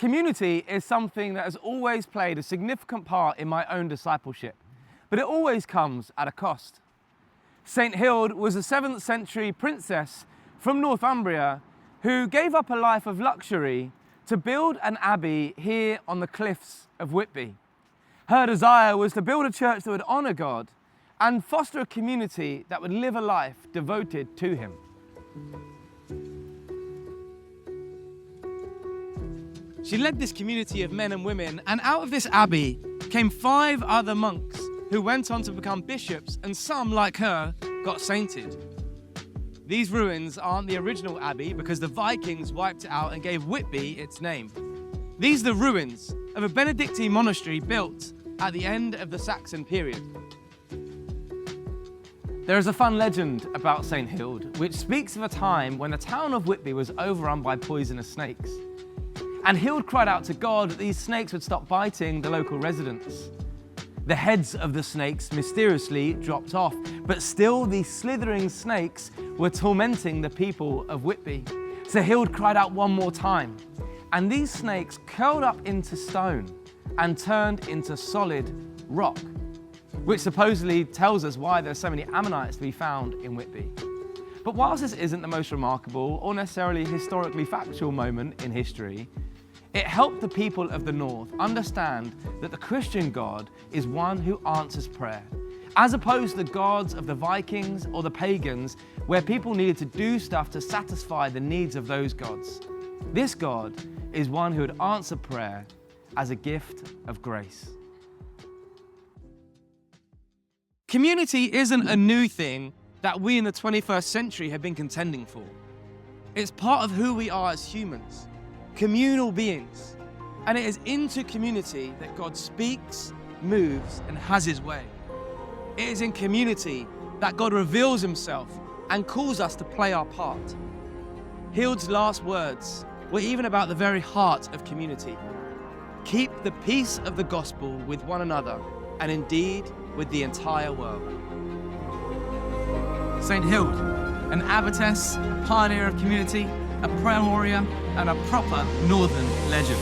Community is something that has always played a significant part in my own discipleship, but it always comes at a cost. St Hild was a 7th century princess from Northumbria who gave up a life of luxury to build an abbey here on the cliffs of Whitby. Her desire was to build a church that would honour God and foster a community that would live a life devoted to Him. She led this community of men and women, and out of this abbey came 5 other monks who went on to become bishops, and some, like her, got sainted. These ruins aren't the original abbey because the Vikings wiped it out and gave Whitby its name. These are the ruins of a Benedictine monastery built at the end of the Saxon period. There is a fun legend about St Hild, which speaks of a time when the town of Whitby was overrun by poisonous snakes. And Hild cried out to God that these snakes would stop biting the local residents. The heads of the snakes mysteriously dropped off, but still these slithering snakes were tormenting the people of Whitby. So Hild cried out one more time, and these snakes curled up into stone and turned into solid rock, which supposedly tells us why there's so many ammonites to be found in Whitby. But whilst this isn't the most remarkable or necessarily historically factual moment in history, it helped the people of the North understand that the Christian God is one who answers prayer, as opposed to the gods of the Vikings or the pagans, where people needed to do stuff to satisfy the needs of those gods. This God is one who would answer prayer as a gift of grace. Community isn't a new thing that we in the 21st century have been contending for. It's part of who we are as humans. Communal beings, and it is into community that God speaks, moves, and has His way. It is in community that God reveals Himself and calls us to play our part. Hild's last words were even about the very heart of community. Keep the peace of the gospel with one another, and indeed with the entire world. St Hild, an abbotess, a pioneer of community, a prayer warrior, and a proper northern legend.